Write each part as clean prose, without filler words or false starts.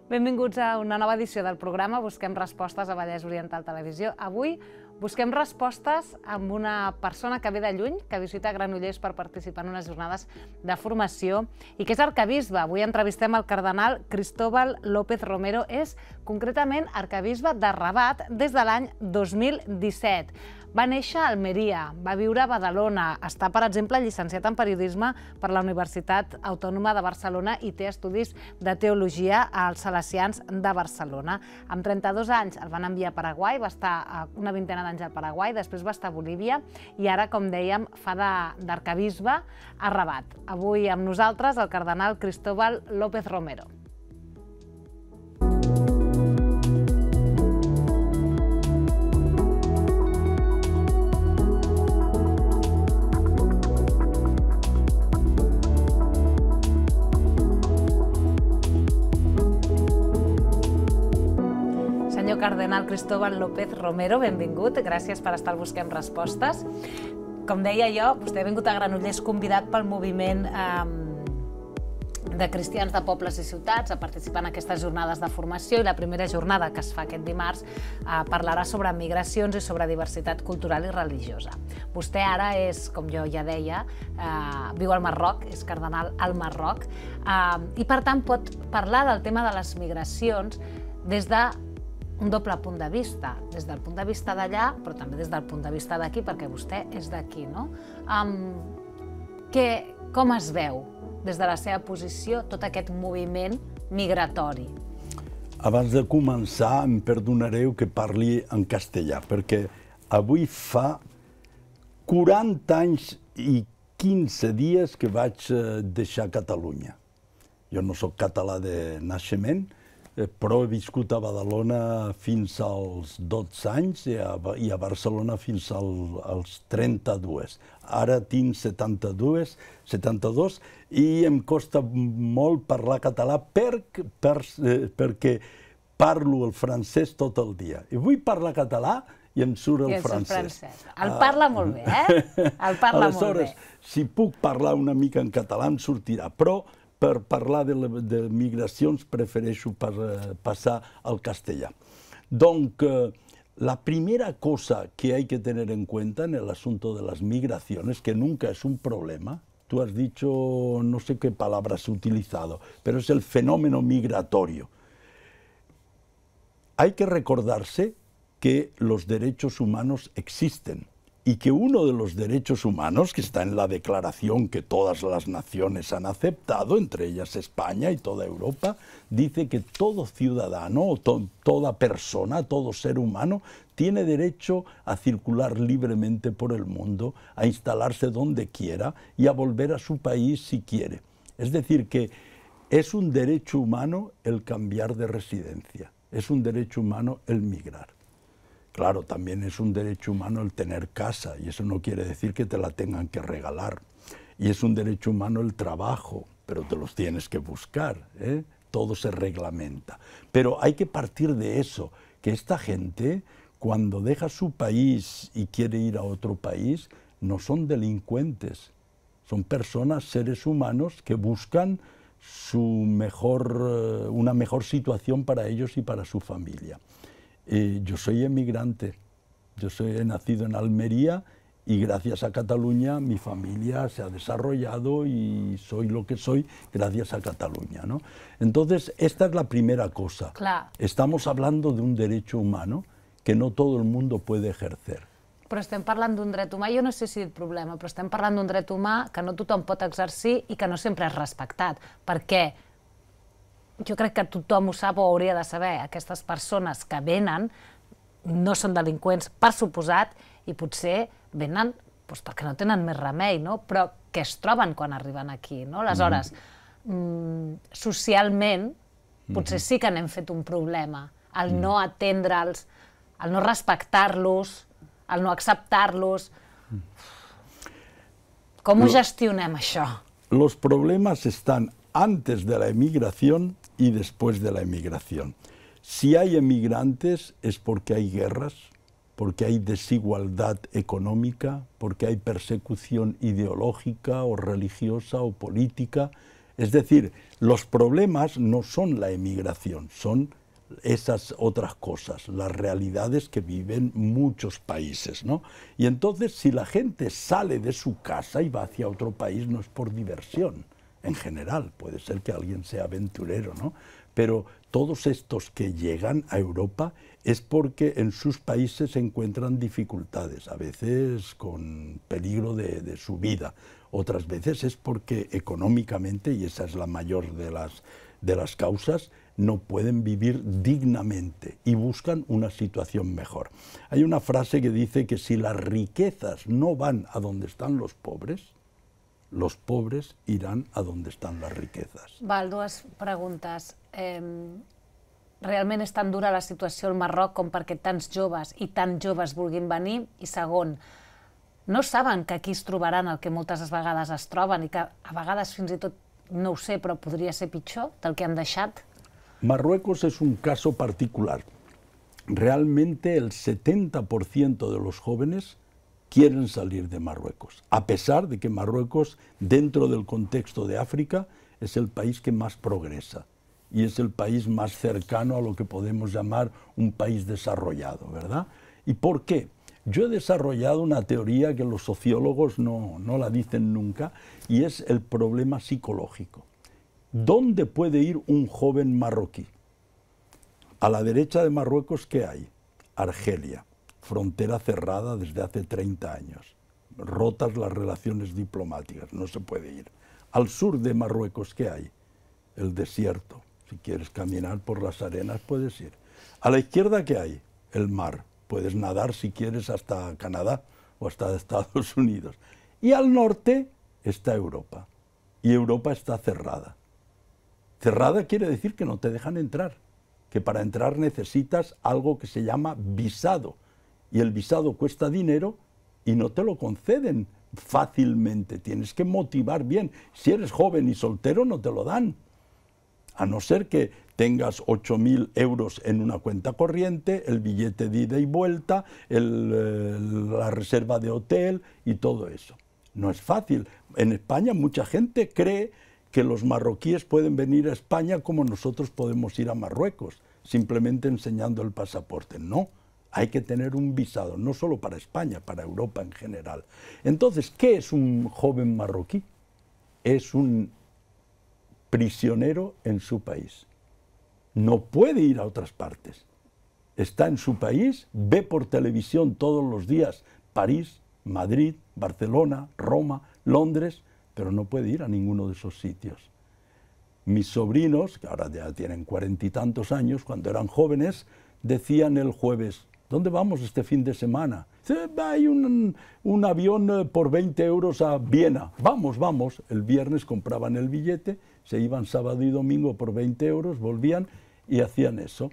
Benvinguts a una nova edició del programa Busquem Respostes a Vallès Oriental Televisió. Avui busquem respostes amb una persona que ve de lluny, que visita Granollers per participar en unes jornades de formació i que és arquebisbe. Avui entrevistem el cardenal Cristóbal López Romero. És concretament arquebisbe de Rabat des de l'any 2017. Va néixer a Almeria, va viure a Badalona, està, per exemple, llicenciat en periodisme per la Universitat Autònoma de Barcelona i té estudis de teologia als Salesians de Barcelona. Amb 32 anys el van enviar a Paraguai, va estar una vintena d'anys al Paraguai, després va estar a Bolívia i ara, com dèiem, fa d'arquebisbe a Rabat. Avui amb nosaltres el cardenal Cristóbal López Romero. Senyor cardenal Cristóbal López Romero, benvingut. Gràcies per estar al Busquem Respostes. Com deia jo, vostè ha vingut a Granollers convidat pel moviment de cristians de pobles i ciutats a participar en aquestes jornades de formació, i la primera jornada, que es fa aquest dimarts, parlarà sobre migracions i sobre diversitat cultural i religiosa. Vostè ara és, com jo ja deia, viu al Marroc, és cardenal al Marroc, i per tant pot parlar del tema de les migracions des de un doble punt de vista, des del punt de vista d'allà, però també des del punt de vista d'aquí, perquè vostè és d'aquí, no? Com es veu, des de la seva posició, tot aquest moviment migratori? Abans de començar, em perdonareu que parli en castellà, perquè avui fa 40 anys i 15 dies que vaig deixar Catalunya. Jo no soc català de naixement, però he viscut a Badalona fins als 12 anys i a Barcelona fins als 32. Ara tinc 72 i em costa molt parlar català perquè parlo el francès tot el dia. I vull parlar català i em surt el francès. El parla molt bé, El parla molt bé. Aleshores, si puc parlar una mica en català em sortirà, però per parlar de migracions prefereixo passar al castellà. Donc, la primera cosa que hay que tener en cuenta en el asunto de las migraciones, que nunca es un problema, tú has dicho, no sé qué palabra has utilizado, pero es el fenómeno migratorio. Hay que recordarse que los derechos humanos existen y que uno de los derechos humanos, que está en la declaración que todas las naciones han aceptado, entre ellas España y toda Europa, dice que todo ciudadano o toda persona, todo ser humano, tiene derecho a circular libremente por el mundo, a instalarse donde quiera y a volver a su país si quiere. Es decir, que es un derecho humano el cambiar de residencia, es un derecho humano el migrar. Claro, también es un derecho humano el tener casa, y eso no quiere decir que te la tengan que regalar. Y es un derecho humano el trabajo, pero te los tienes que buscar, ¿eh? Todo se reglamenta. Pero hay que partir de eso, que esta gente, cuando deja su país y quiere ir a otro país, no son delincuentes. Son personas, seres humanos, que buscan una mejor situación para ellos y para su familia. Yo soy emigrante, he nacido en Almería y gracias a Cataluña mi familia se ha desarrollado y soy lo que soy gracias a Cataluña, ¿no? Entonces, esta es la primera cosa. Clar. Estamos hablando de un derecho humano que no todo el mundo puede ejercer. Però estem parlant d'un dret humà, jo no sé si el problema, però estem parlant d'un dret humà que no tothom pot exercir i que no sempre és respectat, perquè jo crec que tothom ho sap o hauria de saber. Aquestes persones que venen no són delinqüents, per suposat, i potser venen perquè no tenen més remei, però que es troben quan arriben aquí. Aleshores, socialment, potser sí que n'hem fet un problema, el no atendre'ls, el no respectar-los, el no acceptar-los. Com ho gestionem, això? Los problemas están antes de la emigración y después de la emigración. Si hay emigrantes es porque hay guerras, porque hay desigualdad económica, porque hay persecución ideológica o religiosa o política. Es decir, los problemas no son la emigración, son esas otras cosas, las realidades que viven muchos países, ¿no? Y entonces, si la gente sale de su casa y va hacia otro país, no es por diversión, en general, puede ser que alguien sea aventurero, ¿no? Pero todos estos que llegan a Europa es porque en sus países se encuentran dificultades, a veces con peligro de su vida, otras veces es porque económicamente, y esa es la mayor de las causas, no pueden vivir dignamente y buscan una situación mejor. Hay una frase que dice que si las riquezas no van a donde están los pobres irán a donde están les riquezas. Val, dues preguntes. Realment és tan dura la situació al Marroc com perquè tants joves i tan joves vulguin venir? I segon, no saben que aquí es trobaran el que moltes vegades es troben i que a vegades fins i tot, no ho sé, però podria ser pitjor del que han deixat? Marruecos es un caso particular. Realmente el 70% de los jóvenes quieren salir de Marruecos, a pesar de que Marruecos, dentro del contexto de África, es el país que más progresa y es el país más cercano a lo que podemos llamar un país desarrollado, ¿verdad? ¿Y por qué? Yo he desarrollado una teoría que los sociólogos no la dicen nunca, y es el problema psicológico. ¿Dónde puede ir un joven marroquí? A la derecha de Marruecos, ¿qué hay? Argelia, frontera cerrada desde hace 30 años, rotas las relaciones diplomáticas, no se puede ir. Al sur de Marruecos, ¿qué hay? El desierto. Si quieres caminar por las arenas, puedes ir. A la izquierda, ¿qué hay? El mar. Puedes nadar, si quieres, hasta Canadá o hasta Estados Unidos. Y al norte está Europa. Y Europa está cerrada. Cerrada quiere decir que no te dejan entrar, que para entrar necesitas algo que se llama visado. Y el visado cuesta dinero y no te lo conceden fácilmente. Tienes que motivar bien. Si eres joven y soltero, no te lo dan. A no ser que tengas 8.000 euros en una cuenta corriente, el billete de ida y vuelta, la reserva de hotel y todo eso. No es fácil. En España mucha gente cree que los marroquíes pueden venir a España como nosotros podemos ir a Marruecos, simplemente enseñando el pasaporte. No, hay que tener un visado, no solo para España, para Europa en general. Entonces, ¿qué es un joven marroquí? Es un prisionero en su país. No puede ir a otras partes. Está en su país, ve por televisión todos los días París, Madrid, Barcelona, Roma, Londres, pero no puede ir a ninguno de esos sitios. Mis sobrinos, que ahora ya tienen 40 y tantos años, cuando eran jóvenes, decían el jueves: ¿dónde vamos este fin de semana? Hay un avión por 20 euros a Viena. Vamos, vamos. El viernes compraban el billete, se iban sábado y domingo por 20 euros, volvían y hacían eso.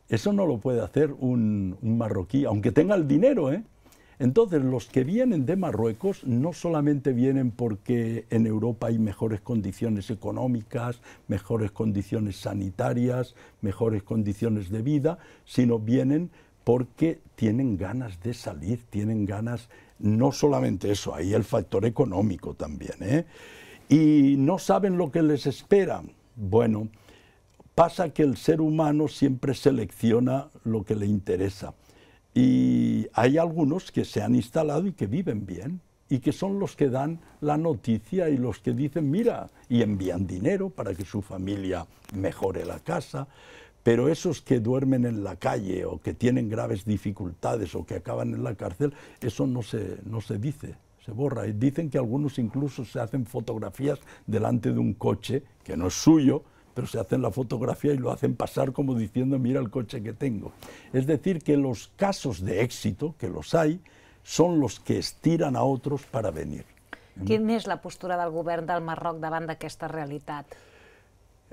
Eso no lo puede hacer un marroquí, aunque tenga el dinero, ¿eh? Entonces, los que vienen de Marruecos no solamente vienen porque en Europa hay mejores condiciones económicas, mejores condiciones sanitarias, mejores condiciones de vida, sino vienen porque tienen ganas de salir, tienen ganas, no solamente eso, hay el factor económico también, ¿eh? Y no saben lo que les espera. Bueno, pasa que el ser humano siempre selecciona lo que le interesa. Y hay algunos que se han instalado y que viven bien, y que son los que dan la noticia y los que dicen, mira, y envían dinero para que su familia mejore la casa. Pero esos que duermen en la calle o que tienen graves dificultades o que acaban en la cárcel, eso no se dice, se borra. Y dicen que algunos incluso se hacen fotografías delante de un coche que no es suyo, pero se hacen la fotografía y lo hacen pasar como diciendo, mira el coche que tengo. Es decir, que los casos de éxito, que los hay, son los que estiran a otros para venir. Quina és la postura del govern del Marroc davant d'aquesta realitat?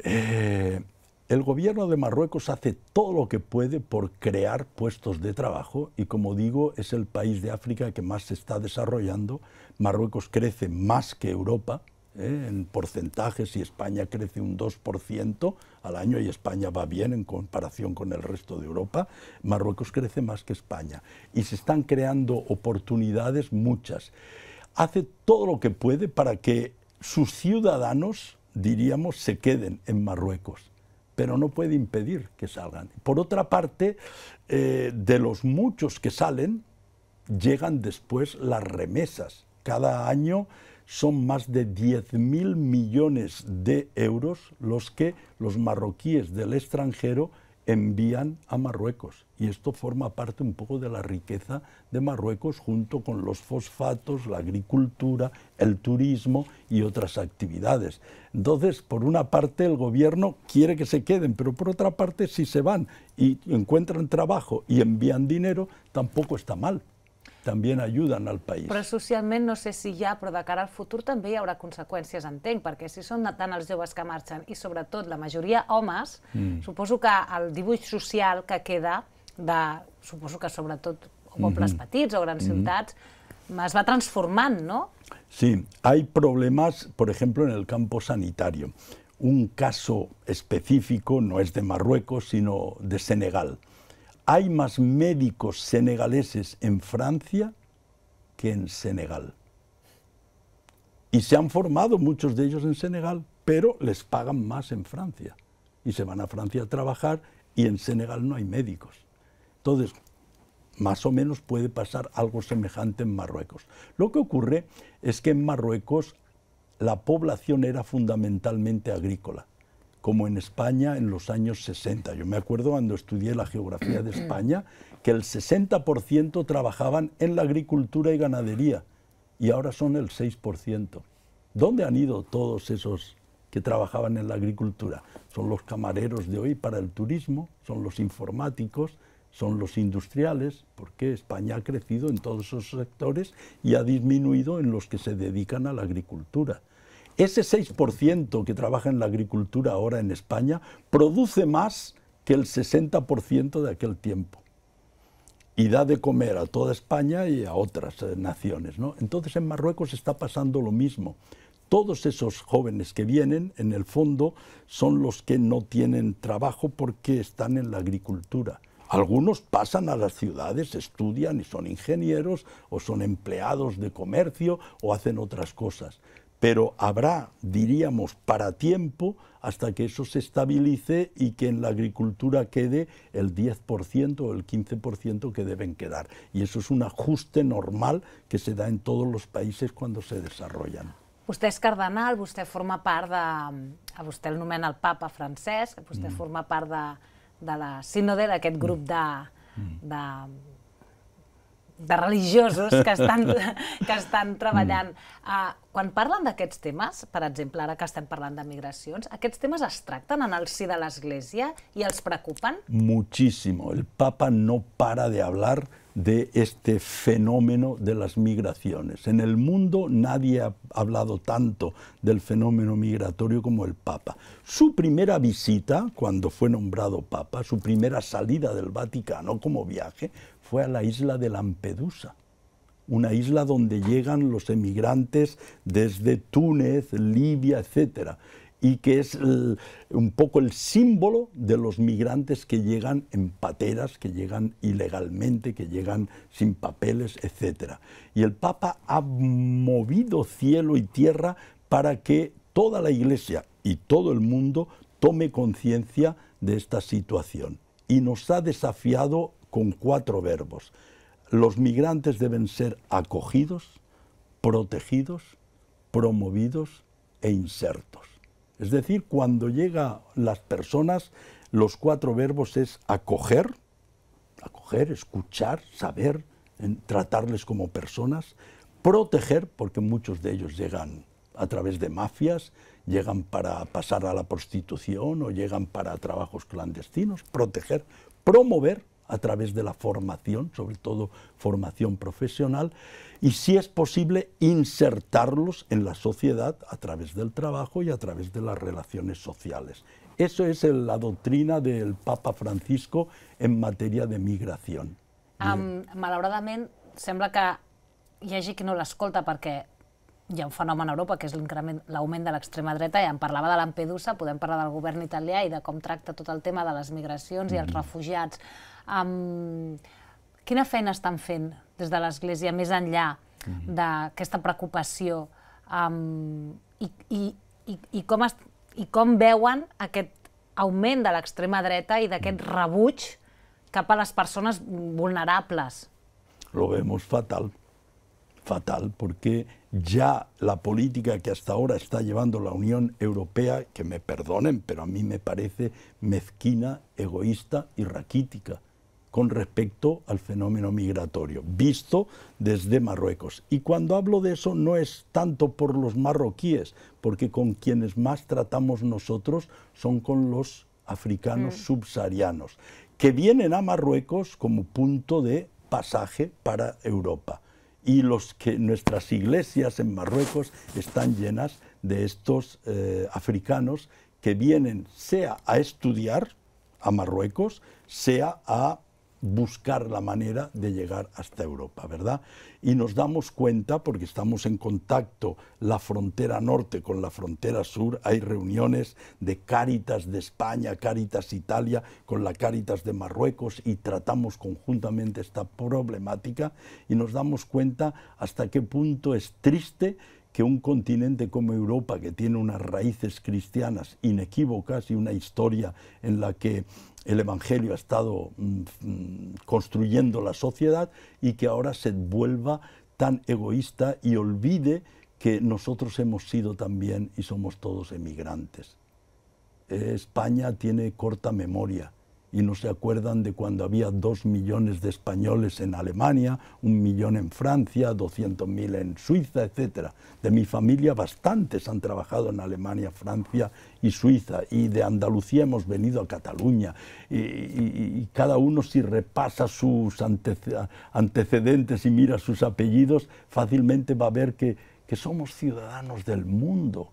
El gobierno de Marruecos hace todo lo que puede por crear puestos de trabajo y, como digo, es el país de África que más se está desarrollando. Marruecos crece más que Europa, en porcentajes, y España crece un 2% al año y España va bien en comparación con el resto de Europa. Marruecos crece más que España y se están creando oportunidades muchas. Hace todo lo que puede para que sus ciudadanos diríamos, se queden en Marruecos, pero no puede impedir que salgan. Por otra parte, de los muchos que salen, llegan después las remesas. Cada año son más de 10.000 millones de euros los que los marroquíes del extranjero envían a Marruecos. Y esto forma parte un poco de la riqueza de Marruecos, junto con los fosfatos, la agricultura, el turismo y otras actividades. Entonces, por una parte, el gobierno quiere que se queden, pero por otra parte, si se van y encuentran trabajo y envían dinero, tampoco está mal. També ajuden al país. Però socialment no sé si hi ha, però de cara al futur també hi haurà conseqüències, entenc, perquè si són tant els joves que marxen i sobretot la majoria homes, suposo que el dibuix social que queda, suposo que sobretot pobles petits o grans ciutats, es va transformant, ¿no? Sí, hay problemas, por ejemplo, en el campo sanitario. Un caso específico no es de Marruecos, sino de Senegal. Hay más médicos senegaleses en Francia que en Senegal. Y se han formado muchos de ellos en Senegal, pero les pagan más en Francia. Y se van a Francia a trabajar y en Senegal no hay médicos. Entonces, más o menos puede pasar algo semejante en Marruecos. Lo que ocurre es que en Marruecos la población era fundamentalmente agrícola, como en España en los años 60. Yo me acuerdo cuando estudié la geografía de España que el 60% trabajaban en la agricultura y ganadería y ahora son el 6%. ¿Dónde han ido todos esos que trabajaban en la agricultura? Son los camareros de hoy para el turismo, son los informáticos, son los industriales, porque España ha crecido en todos esos sectores y ha disminuido en los que se dedican a la agricultura. Ese 6% que trabaja en la agricultura ahora en España produce más que el 60% de aquel tiempo y da de comer a toda España y a otras naciones, ¿no? Entonces en Marruecos está pasando lo mismo. Todos esos jóvenes que vienen, en el fondo, son los que no tienen trabajo porque están en la agricultura. Algunos pasan a las ciudades, estudian y son ingenieros o son empleados de comercio o hacen otras cosas. Pero habrá, diríamos, para tiempo hasta que eso se estabilice y que en la agricultura quede el 10% o el 15% que deben quedar. Y eso es un ajuste normal que se da en todos los países cuando se desarrollan. Vostè és cardenal, vostè forma part de... A vostè el nomena el papa Francesc, vostè forma part de la sínode, d'aquest grup de religiosos que estan treballant. Quan parlen d'aquests temes, per exemple, ara que estem parlant de migracions, aquests temes es tracten en el si de l'Església i els preocupen? Muchísimo. El Papa no para de hablar de este fenómeno de las migraciones. En el mundo nadie ha hablado tanto del fenómeno migratorio como el Papa. Su primera visita, cuando fue nombrado Papa, su primera salida del Vaticano como viaje, fue a la isla de Lampedusa, una isla donde llegan los emigrantes desde Túnez, Libia, etc., y que es un poco el símbolo de los migrantes que llegan en pateras, que llegan ilegalmente, que llegan sin papeles, etc. Y el Papa ha movido cielo y tierra para que toda la Iglesia y todo el mundo tome conciencia de esta situación. Y nos ha desafiado con 4 verbos. Los migrantes deben ser acogidos, protegidos, promovidos e insertos. Es decir, cuando llegan las personas, los 4 verbos es acoger, escuchar, saber, tratarles como personas, proteger, porque muchos de ellos llegan a través de mafias, llegan para pasar a la prostitución o llegan para trabajos clandestinos, proteger, promover a través de la formación, sobre todo formación profesional, y si es posible insertarlos en la sociedad a través del trabajo y a través de las relaciones sociales. Eso es la doctrina del Papa Francisco en materia de migración. Malauradament, sembla que hi hagi qui no l'escolta perquè hi ha un fenomen a Europa que és l'augment de l'extrema dreta, i em parlava de Lampedusa, podem parlar del govern italià i de com tracta tot el tema de les migracions i els refugiats. Quina feina estan fent des de l'Església més enllà d'aquesta preocupació i I com veuen aquest augment de l'extrema dreta i d'aquest rebuig cap a les persones vulnerables? Lo vemos fatal. Fatal, porque ya la política que hasta ahora está llevando la Unión Europea, que me perdonen, pero a mí me parece mezquina, egoísta y raquítica con respecto al fenómeno migratorio, visto desde Marruecos. Y cuando hablo de eso no es tanto por los marroquíes, porque con quienes más tratamos nosotros son con los africanos subsaharianos, que vienen a Marruecos como punto de pasaje para Europa. Y nuestras iglesias en Marruecos están llenas de estos africanos que vienen sea a estudiar a Marruecos, sea a buscar la manera de llegar hasta Europa, ¿verdad? Y nos damos cuenta, porque estamos en contacto la frontera norte con la frontera sur, hay reuniones de Cáritas de España, Cáritas Italia, con la Cáritas de Marruecos, y tratamos conjuntamente esta problemática, y nos damos cuenta hasta qué punto es triste que un continente como Europa, que tiene unas raíces cristianas inequívocas y una historia en la que el Evangelio ha estado construyendo la sociedad, y que ahora se vuelva tan egoísta y olvide que nosotros hemos sido también y somos todos emigrantes. España tiene corta memoria y no se acuerdan de cuando había 2 millones de españoles en Alemania, 1 millón en Francia, 200.000 en Suiza, etc. De mi familia bastantes han trabajado en Alemania, Francia y Suiza, y de Andalucía hemos venido a Cataluña, y cada uno, si repasa sus antecedentes y mira sus apellidos, fácilmente va a ver que somos ciudadanos del mundo,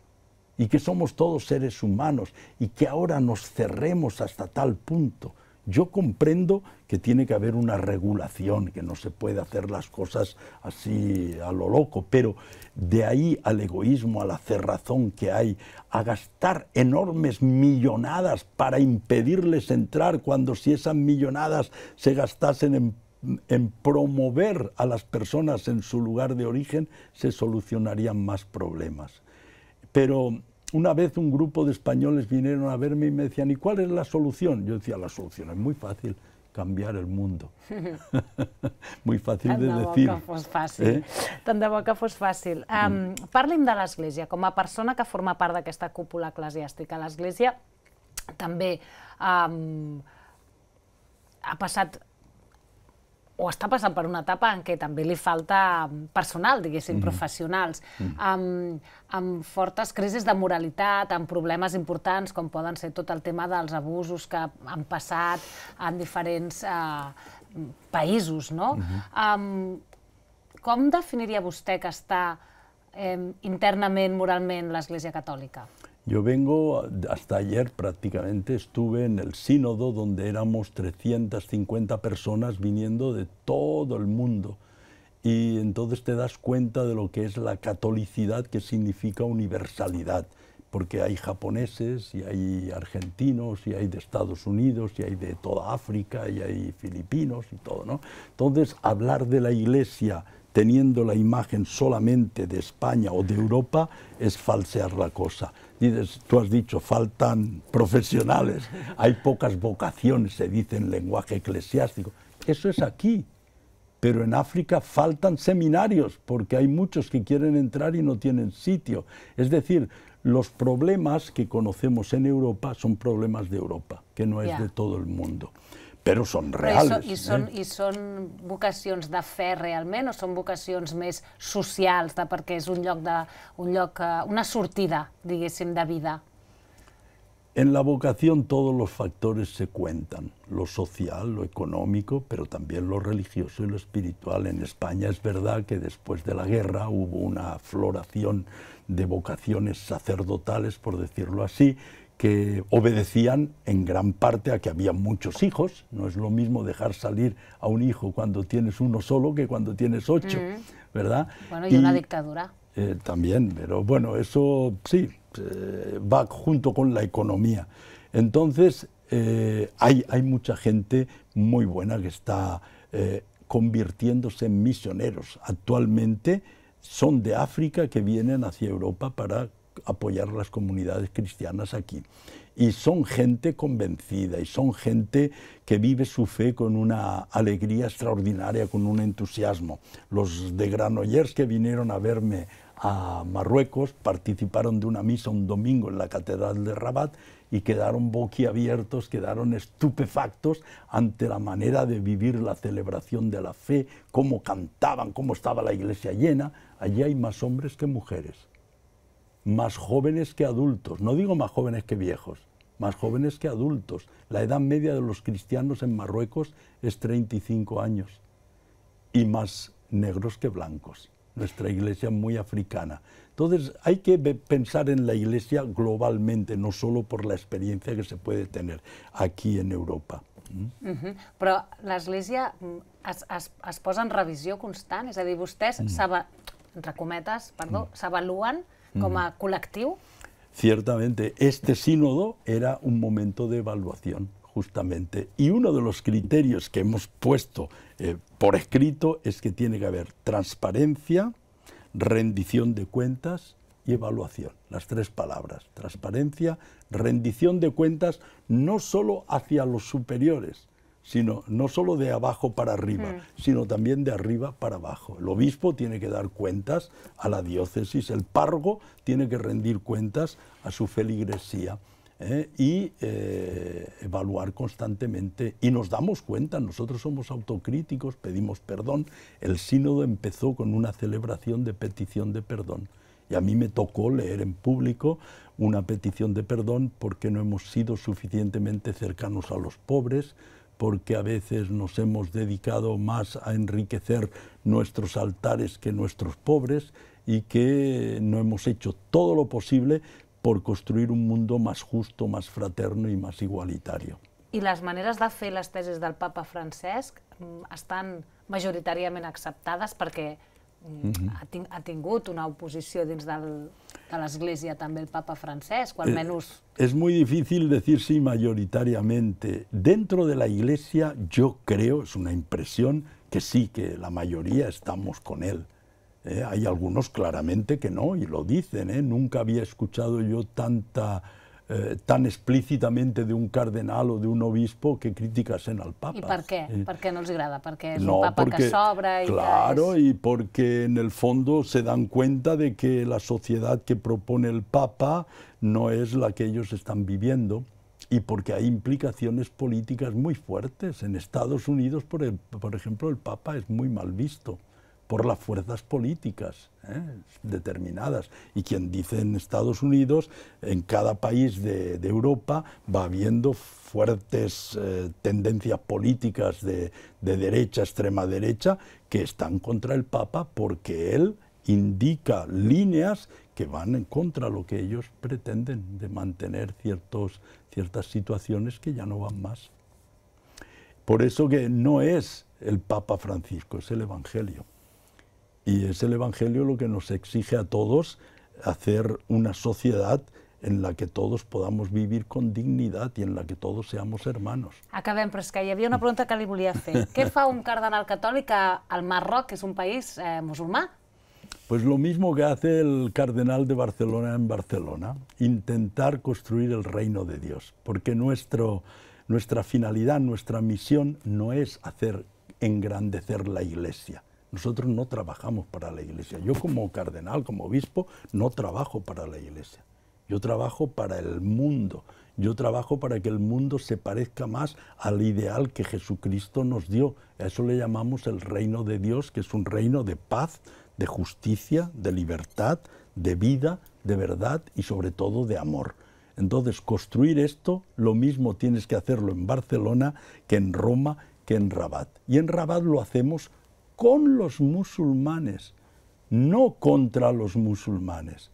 y que somos todos seres humanos, y que ahora nos cerremos hasta tal punto. Yo comprendo que tiene que haber una regulación, que no se puede hacer las cosas así a lo loco, pero de ahí al egoísmo, a la cerrazón que hay, a gastar enormes millonadas para impedirles entrar, cuando si esas millonadas se gastasen en promover a las personas en su lugar de origen, se solucionarían más problemas. Pero una vez un grupo de españoles vinieron a verme y me decían, ¿y cuál es la solución? Yo decía, la solución es muy fácil, canviar el mundo. Muy fàcil de decir. Tant de bo que fos fàcil. Tant de bo que fos fàcil. Parli'm de l'Església. Com a persona que forma part d'aquesta cúpula eclesiàstica, l'Església també ha passat o està passant per una etapa en què també li falta personal, diguéssim, professionals, amb fortes crisis de moralitat, amb problemes importants, com poden ser tot el tema dels abusos que han passat en diferents països, no? Com definiria vostè que està internament, moralment, l'Església Catòlica? Yo vengo, hasta ayer prácticamente estuve en el sínodo, donde éramos 350 personas viniendo de todo el mundo, y entonces te das cuenta de lo que es la catolicidad, que significa universalidad, porque hay japoneses y hay argentinos y hay de Estados Unidos y hay de toda África y hay filipinos y todo, ¿no? Entonces hablar de la Iglesia teniendo la imagen solamente de España o de Europa es falsear la cosa. Dices, tú has dicho, faltan profesionales, hay pocas vocaciones, se dice en lenguaje eclesiástico. Eso es aquí, pero en África faltan seminarios, porque hay muchos que quieren entrar y no tienen sitio. Es decir, los problemas que conocemos en Europa son problemas de Europa, que no es de todo el mundo. Però són reals. I són vocacions de fe realment o són vocacions més socials, perquè és un lloc, una sortida, diguéssim, de vida? En la vocación todos los factores se cuentan, lo social, lo económico, pero también lo religioso y lo espiritual. En España es verdad que después de la guerra hubo una floración de vocaciones sacerdotales, por decirlo así, que obedecían en gran parte a que había muchos hijos. No es lo mismo dejar salir a un hijo cuando tienes uno solo que cuando tienes 8, ¿verdad? Bueno, y una dictadura. También, pero bueno, eso sí, va junto con la economía. Entonces, hay mucha gente muy buena que está convirtiéndose en misioneros. Actualmente son de África que vienen hacia Europa para apoyar las comunidades cristianas aquí. Y son gente convencida, y son gente que vive su fe con una alegría extraordinaria, con un entusiasmo. Los de Granollers que vinieron a verme a Marruecos participaron de una misa un domingo en la Catedral de Rabat y quedaron boquiabiertos, quedaron estupefactos ante la manera de vivir la celebración de la fe, cómo cantaban, cómo estaba la iglesia llena. Allí hay más hombres que mujeres, más jóvenes que adultos, no digo más jóvenes que viejos, más jóvenes que adultos. La edad media de los cristianos en Marruecos es 35 años y más negros que blancos. Nuestra iglesia es muy africana. Entonces hay que pensar en la iglesia globalmente, no solo por la experiencia que se puede tener aquí en Europa. Però l'Església es posa en revisió constant? És a dir, vostès, entre cometes, s'avaluen com a col·lectiu? Ciertamente, este sínodo era un momento de evaluación, justamente. Y uno de los criterios que hemos puesto por escrito es que tiene que haber transparencia, rendición de cuentas y evaluación. Las tres palabras: transparencia, rendición de cuentas, no solo hacia los superiores, sino no solo de abajo para arriba, sino también de arriba para abajo. El obispo tiene que dar cuentas a la diócesis, el párroco tiene que rendir cuentas a su feligresía. Y evaluar constantemente, y nos damos cuenta, nosotros somos autocríticos, pedimos perdón. El sínodo empezó con una celebración de petición de perdón, y a mí me tocó leer en público una petición de perdón porque no hemos sido suficientemente cercanos a los pobres, porque a veces nos hemos dedicado más a enriquecer nuestros altares que nuestros pobres, y que no hemos hecho todo lo posible por construir un mundo más justo, más fraterno y más igualitario. I les maneres de fer les tesis del papa Francesc estan majoritàriament acceptades perquè ha tingut una oposició dins de l'Església també el papa Francesc, o almenys... Es muy difícil decir sí mayoritariamente. Dentro de la Iglesia yo creo, es una impresión, que sí, que la mayoría estamos con él. Hay algunos claramente que no, y lo dicen. Nunca había escuchado yo tan explícitamente de un cardenal o de un obispo que criticasen al Papa. ¿Y por qué? ¿Por qué no les agrada? ¿Porque es un Papa que sobra? Claro, y porque en el fondo se dan cuenta de que la sociedad que propone el Papa no es la que ellos están viviendo, y porque hay implicaciones políticas muy fuertes. En Estados Unidos, por ejemplo, el Papa es muy mal visto por las fuerzas políticas determinadas. Y quien dice en Estados Unidos, en cada país de Europa va habiendo fuertes tendencias políticas de derecha, extrema derecha, que están contra el Papa porque él indica líneas que van en contra de lo que ellos pretenden, de mantener ciertas situaciones que ya no van más. Por eso que no es el Papa Francisco, es el Evangelio. Y es el Evangelio lo que nos exige a todos hacer una sociedad en la que todos podamos vivir con dignidad y en la que todos seamos hermanos. Acabem, però és que hi havia una pregunta que li volia fer. Què fa un cardenal catòlic al Marroc, que és un país musulmà? Pues lo mismo que hace el cardenal de Barcelona en Barcelona, intentar construir el reino de Dios, porque nuestra finalidad, nuestra misión no es hacer engrandecer la Iglesia. Nosotros no trabajamos para la Iglesia. Yo como cardenal, como obispo, no trabajo para la Iglesia. Yo trabajo para el mundo. Yo trabajo para que el mundo se parezca más al ideal que Jesucristo nos dio. A eso le llamamos el reino de Dios, que es un reino de paz, de justicia, de libertad, de vida, de verdad y sobre todo de amor. Entonces, construir esto, lo mismo tienes que hacerlo en Barcelona que en Roma, que en Rabat. Y en Rabat lo hacemos con los musulmanes, no contra los musulmanes.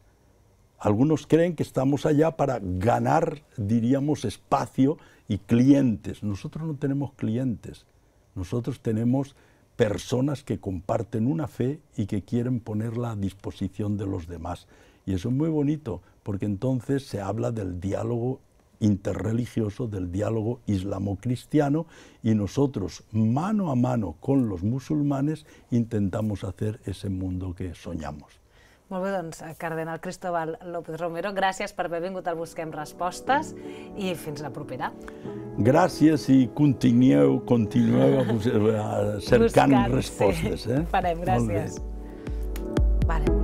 Algunos creen que estamos allá para ganar, diríamos, espacio y clientes. Nosotros no tenemos clientes, nosotros tenemos personas que comparten una fe y que quieren ponerla a disposición de los demás. Y eso es muy bonito, porque entonces se habla del diálogo interreligioso, del diálogo islamo-cristiano, y nosotros, mano a mano con los musulmanes, intentamos hacer ese mundo que soñamos. Molt bé, doncs, cardenal Cristóbal López Romero, gràcies per haver vingut al Busquem Respostes i fins la propera. Gràcies i continueu cercant respostes. Farem, gràcies. Vale.